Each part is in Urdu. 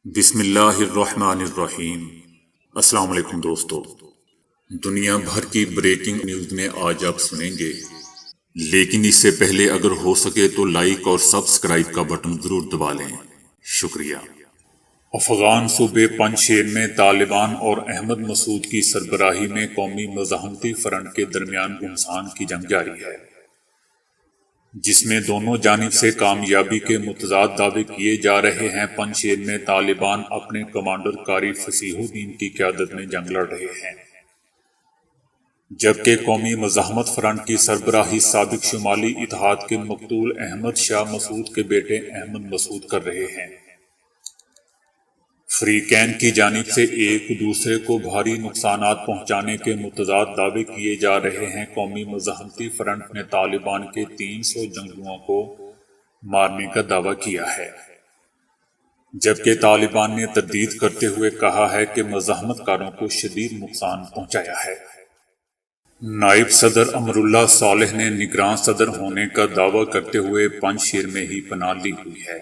بسم اللہ الرحمن الرحیم۔ السلام علیکم دوستو، دنیا بھر کی بریکنگ نیوز میں آج آپ سنیں گے، لیکن اس سے پہلے اگر ہو سکے تو لائک اور سبسکرائب کا بٹن ضرور دبا لیں، شکریہ۔ افغان صوبے پنجشیر میں طالبان اور احمد مسعود کی سربراہی میں قومی مزاحمتی فرنٹ کے درمیان گھمسان کی جنگ جاری ہے، جس میں دونوں جانب سے کامیابی کے متضاد دعوے کیے جا رہے ہیں۔ پنجشیر میں طالبان اپنے کمانڈر قاری فصیح الدین کی قیادت میں جنگ لڑ رہے ہیں، جبکہ قومی مزاحمت فرنٹ کی سربراہی سابق شمالی اتحاد کے مقتول احمد شاہ مسعود کے بیٹے احمد مسعود کر رہے ہیں۔ فریقین کی جانب سے ایک دوسرے کو بھاری نقصانات پہنچانے کے متضاد دعوے کیے جا رہے ہیں۔ قومی مزاحمتی فرنٹ نے طالبان کے 300 جنگجوؤں کو مارنے کا دعویٰ کیا ہے، جبکہ طالبان نے تردید کرتے ہوئے کہا ہے کہ مزاحمت کاروں کو شدید نقصان پہنچایا ہے۔ نائب صدر امراللہ صالح نے نگراں صدر ہونے کا دعویٰ کرتے ہوئے پنجشیر میں ہی پناہ لی ہوئی ہے،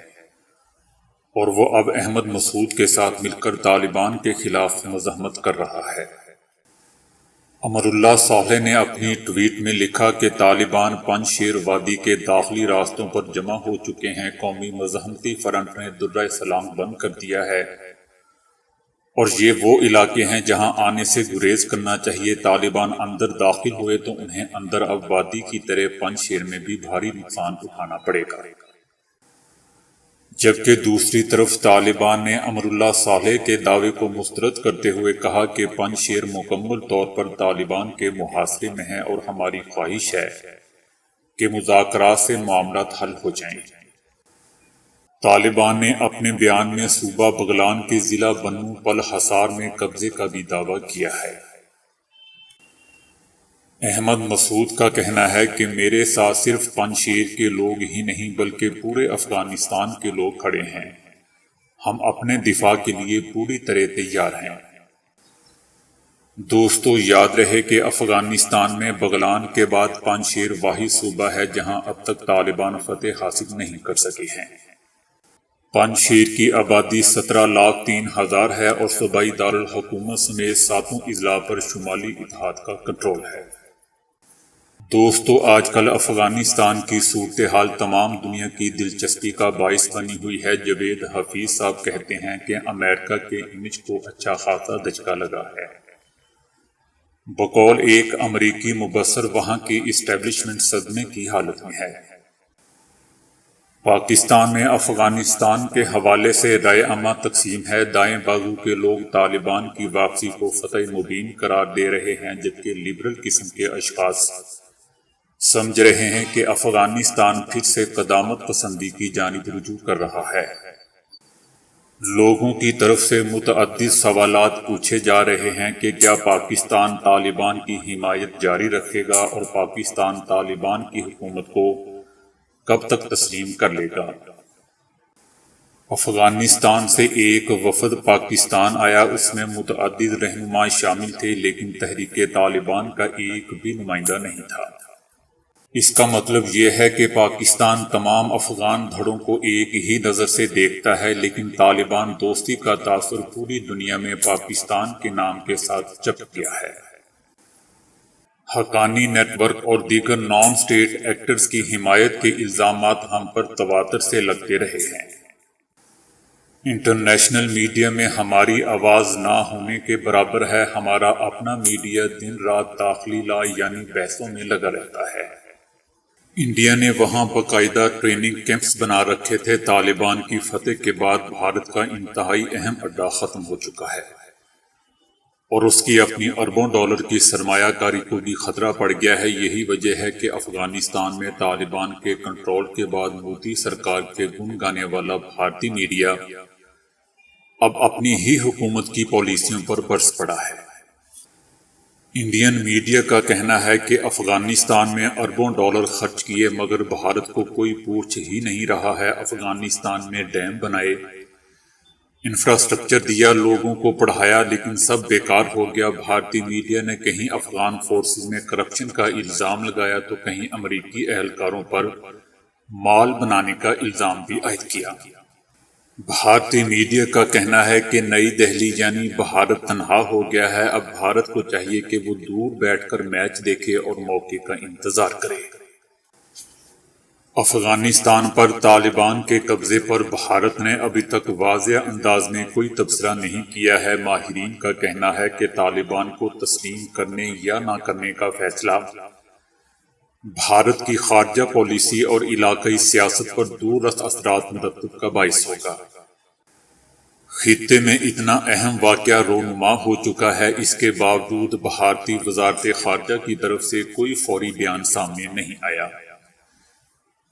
اور وہ اب احمد مسعود کے ساتھ مل کر طالبان کے خلاف مزاحمت کر رہا ہے۔ امراللہ صالح نے اپنی ٹویٹ میں لکھا کہ طالبان پنجشیر وادی کے داخلی راستوں پر جمع ہو چکے ہیں۔ قومی مزاحمتی فرنٹ نے درہ سلام بند کر دیا ہے، اور یہ وہ علاقے ہیں جہاں آنے سے گریز کرنا چاہیے۔ طالبان اندر داخل ہوئے تو انہیں اندر اب وادی کی طرح پنجشیر میں بھی بھاری نقصان اٹھانا پڑے گا، جبکہ دوسری طرف طالبان نے امراللہ صالح کے دعوے کو مسترد کرتے ہوئے کہا کہ پنجشیر مکمل طور پر طالبان کے محاصرے میں ہے اور ہماری خواہش ہے کہ مذاکرات سے معاملات حل ہو جائیں۔ طالبان نے اپنے بیان میں صوبہ بغلان کے ضلع بنو پل حصار میں قبضے کا بھی دعویٰ کیا ہے۔ احمد مسعود کا کہنا ہے کہ میرے ساتھ صرف پنجشیر کے لوگ ہی نہیں بلکہ پورے افغانستان کے لوگ کھڑے ہیں، ہم اپنے دفاع کے لیے پوری طرح تیار ہیں۔ دوستو، یاد رہے کہ افغانستان میں بغلان کے بعد پنجشیر واحد صوبہ ہے جہاں اب تک طالبان فتح حاصل نہیں کر سکے ہیں۔ پنجشیر کی آبادی 17,03,000 ہے اور صوبائی دارالحکومت سمیت 7 اضلاع پر شمالی اتحاد کا کنٹرول ہے۔ دوستو، آج کل افغانستان کی صورتحال تمام دنیا کی دلچسپی کا باعث بنی ہوئی ہے۔ جاوید حفیظ صاحب کہتے ہیں کہ امریکہ کے امیج کو اچھا خاصا دھچکا لگا ہے۔ بقول ایک امریکی مبصر، وہاں کی اسٹیبلشمنٹ صدمے کی حالت میں ہے۔ پاکستان میں افغانستان کے حوالے سے رائے عامہ تقسیم ہے۔ دائیں بازو کے لوگ طالبان کی واپسی کو فتح مبین قرار دے رہے ہیں، جبکہ لبرل قسم کے اشخاص سمجھ رہے ہیں کہ افغانستان پھر سے قدامت پسندی کی جانب رجوع کر رہا ہے۔ لوگوں کی طرف سے متعدد سوالات پوچھے جا رہے ہیں کہ کیا پاکستان طالبان کی حمایت جاری رکھے گا اور پاکستان طالبان کی حکومت کو کب تک تسلیم کر لے گا۔ افغانستان سے ایک وفد پاکستان آیا، اس میں متعدد رہنما شامل تھے، لیکن تحریک طالبان کا ایک بھی نمائندہ نہیں تھا۔ اس کا مطلب یہ ہے کہ پاکستان تمام افغان دھڑوں کو ایک ہی نظر سے دیکھتا ہے، لیکن طالبان دوستی کا تاثر پوری دنیا میں پاکستان کے نام کے ساتھ چپک گیا ہے۔ حقانی نیٹ ورک اور دیگر نان اسٹیٹ ایکٹرز کی حمایت کے الزامات ہم پر تواتر سے لگتے رہے ہیں۔ انٹرنیشنل میڈیا میں ہماری آواز نہ ہونے کے برابر ہے۔ ہمارا اپنا میڈیا دن رات داخلی لا یعنی بحثوں میں لگا رہتا ہے۔ انڈیا نے وہاں باقاعدہ ٹریننگ کیمپس بنا رکھے تھے۔ طالبان کی فتح کے بعد بھارت کا انتہائی اہم اڈہ ختم ہو چکا ہے، اور اس کی اپنی اربوں ڈالر کی سرمایہ کاری کو بھی خطرہ پڑ گیا ہے۔ یہی وجہ ہے کہ افغانستان میں طالبان کے کنٹرول کے بعد مودی سرکار کے گن گانے والا بھارتی میڈیا اب اپنی ہی حکومت کی پالیسیوں پر برس پڑا ہے۔ انڈین میڈیا کا کہنا ہے کہ افغانستان میں اربوں ڈالر خرچ کیے مگر بھارت کو کوئی پوچھ ہی نہیں رہا ہے۔ افغانستان میں ڈیم بنائے، انفراسٹرکچر دیا، لوگوں کو پڑھایا، لیکن سب بیکار ہو گیا۔ بھارتی میڈیا نے کہیں افغان فورسز میں کرپشن کا الزام لگایا تو کہیں امریکی اہلکاروں پر مال بنانے کا الزام بھی عائد کیا۔ بھارتی میڈیا کا کہنا ہے کہ نئی دہلی یعنی بھارت تنہا ہو گیا ہے، اب بھارت کو چاہیے کہ وہ دور بیٹھ کر میچ دیکھے اور موقع کا انتظار کرے۔ افغانستان پر طالبان کے قبضے پر بھارت نے ابھی تک واضح انداز میں کوئی تبصرہ نہیں کیا ہے۔ ماہرین کا کہنا ہے کہ طالبان کو تسلیم کرنے یا نہ کرنے کا فیصلہ بھارت کی خارجہ پالیسی اور علاقائی سیاست پر دور رس اثرات مرتب کا باعث ہوگا۔ خطے میں اتنا اہم واقعہ رونما ہو چکا ہے، اس کے باوجود بھارتی وزارت خارجہ کی طرف سے کوئی فوری بیان سامنے نہیں آیا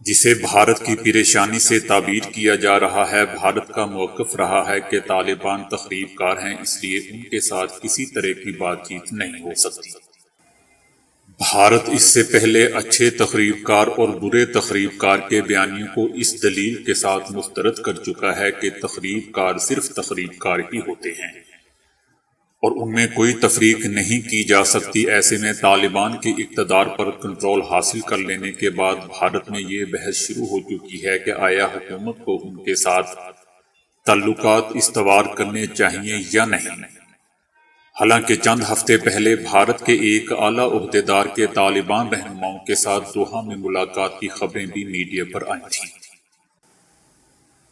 جسے بھارت کی پریشانی سے تعبیر کیا جا رہا ہے۔ بھارت کا موقف رہا ہے کہ طالبان تخریب کار ہیں، اس لیے ان کے ساتھ کسی طرح کی بات چیت نہیں ہو سکتی۔ بھارت اس سے پہلے اچھے تخریب کار اور برے تخریب کار کے بیانیوں کو اس دلیل کے ساتھ مسترد کر چکا ہے کہ تخریب کار صرف تخریب کار ہی ہوتے ہیں اور ان میں کوئی تفریق نہیں کی جا سکتی۔ ایسے میں طالبان کے اقتدار پر کنٹرول حاصل کر لینے کے بعد بھارت میں یہ بحث شروع ہو چکی ہے کہ آیا حکومت کو ان کے ساتھ تعلقات استوار کرنے چاہیے یا نہیں۔ حالانکہ چند ہفتے پہلے بھارت کے ایک اعلیٰ عہدیدار کے طالبان رہنماؤں کے ساتھ دوحہ میں ملاقات کی خبریں بھی میڈیا پر آئی تھیں۔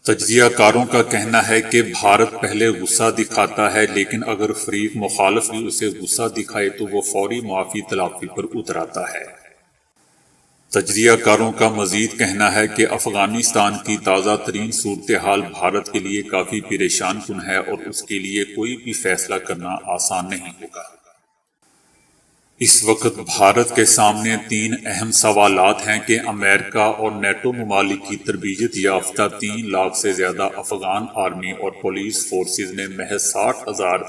تجزیہ کاروں کا کہنا ہے کہ بھارت پہلے غصہ دکھاتا ہے، لیکن اگر فریق مخالف بھی اسے غصہ دکھائے تو وہ فوری معافی تلافی پر اتر آتا ہے۔ تجزیہ کاروں کا مزید کہنا ہے کہ افغانستان کی تازہ ترین صورتحال بھارت کے لیے کافی پریشان کن ہے اور اس کے لیے کوئی بھی فیصلہ کرنا آسان نہیں ہوگا۔ اس وقت بھارت کے سامنے تین اہم سوالات ہیں کہ امریکہ اور نیٹو ممالک کی تربیت یافتہ 3 لاکھ سے زیادہ افغان آرمی اور پولیس فورسز نے محض 60,000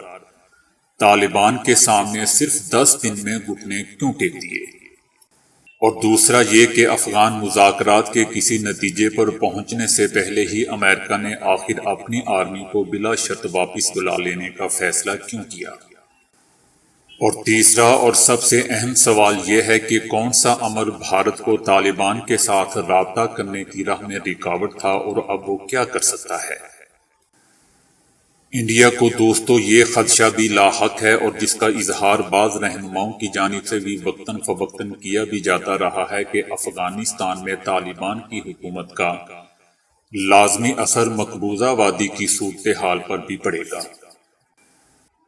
طالبان کے سامنے صرف 10 دن میں گھٹنے کیوں ٹیک دیے، اور دوسرا یہ کہ افغان مذاکرات کے کسی نتیجے پر پہنچنے سے پہلے ہی امریکہ نے آخر اپنی آرمی کو بلا شرط واپس بلا لینے کا فیصلہ کیوں کیا، اور تیسرا اور سب سے اہم سوال یہ ہے کہ کون سا امر بھارت کو طالبان کے ساتھ رابطہ کرنے کی راہ میں رکاوٹ تھا اور اب وہ کیا کر سکتا ہے۔ انڈیا کو دوستو یہ خدشہ بھی لاحق ہے اور جس کا اظہار بعض رہنماؤں کی جانب سے بھی وقتاً فوقتاً کیا بھی جاتا رہا ہے کہ افغانستان میں طالبان کی حکومت کا لازمی اثر مقبوضہ وادی کی صورتحال پر بھی پڑے گا۔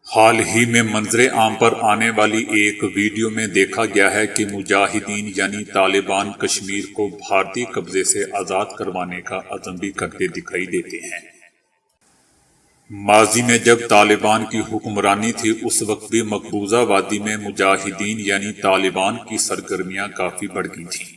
حال ہی میں منظر عام پر آنے والی ایک ویڈیو میں دیکھا گیا ہے کہ مجاہدین یعنی طالبان کشمیر کو بھارتی قبضے سے آزاد کروانے کا عزم بھی کرتے دکھائی دیتے ہیں۔ ماضی میں جب طالبان کی حکمرانی تھی اس وقت بھی مقبوضہ وادی میں مجاہدین یعنی طالبان کی سرگرمیاں کافی بڑھ گئی تھیں۔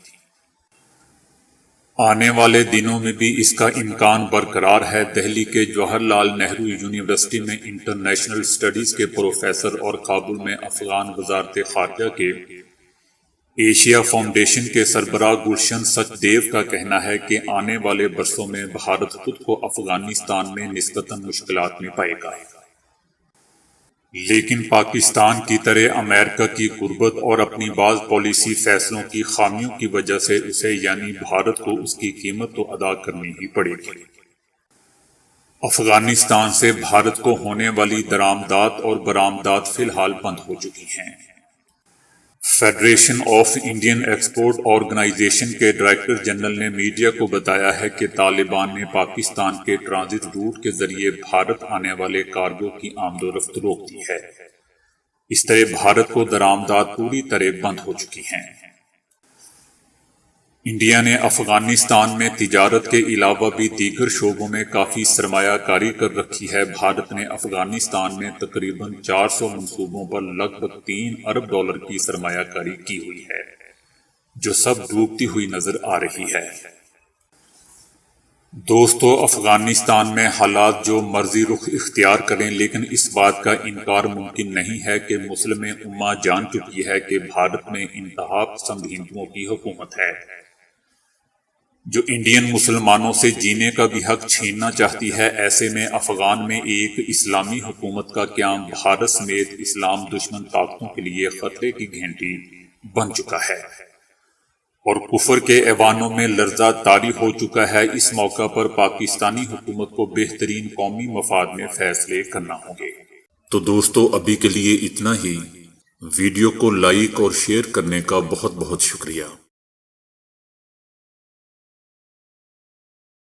آنے والے دنوں میں بھی اس کا امکان برقرار ہے۔ دہلی کے جواہر لال نہرو یونیورسٹی میں انٹرنیشنل اسٹڈیز کے پروفیسر اور کابل میں افغان وزارت خارجہ کے ایشیا فاؤنڈیشن کے سربراہ گلشن سچ دیو کا کہنا ہے کہ آنے والے برسوں میں بھارت خود کو افغانستان میں نسبتاً مشکلات میں پائے گا، لیکن پاکستان کی طرح امریکہ کی قربت اور اپنی بعض پالیسی فیصلوں کی خامیوں کی وجہ سے اسے یعنی بھارت کو اس کی قیمت تو ادا کرنی ہی پڑے گی۔ افغانستان سے بھارت کو ہونے والی درآمدات اور برآمدات فی الحال بند ہو چکی ہیں۔ Federation of Indian export organisation کے ڈائریکٹر جنرل نے میڈیا کو بتایا ہے کہ طالبان نے پاکستان کے ٹرانزٹ روٹ کے ذریعے بھارت آنے والے کارگو کی آمد و رفت روک دی ہے۔ اس طرح بھارت کو درآمدات پوری طرح بند ہو چکی ہیں۔ انڈیا نے افغانستان میں تجارت کے علاوہ بھی دیگر شعبوں میں کافی سرمایہ کاری کر رکھی ہے۔ بھارت نے افغانستان میں تقریباً 400 منصوبوں پر لگ بھگ $3 ارب کی سرمایہ کاری کی ہوئی ہے، جو سب ڈوبتی ہوئی نظر آ رہی ہے۔ دوستو، افغانستان میں حالات جو مرضی رخ اختیار کریں، لیکن اس بات کا انکار ممکن نہیں ہے کہ مسلم امہ جان چکی ہے کہ بھارت میں انتہا پسند ہندوؤں کی حکومت ہے، جو انڈین مسلمانوں سے جینے کا بھی حق چھیننا چاہتی ہے۔ ایسے میں افغان میں ایک اسلامی حکومت کا قیام بھارت سمیت اسلام دشمن طاقتوں کے لیے خطرے کی گھنٹی بن چکا ہے۔ اور کفر کے ایوانوں میں لرزہ طاری ہو چکا ہے۔ اس موقع پر پاکستانی حکومت کو بہترین قومی مفاد میں فیصلے کرنا ہوں گے۔ تو دوستو ابھی کے لیے اتنا ہی۔ ویڈیو کو لائک اور شیئر کرنے کا بہت بہت شکریہ۔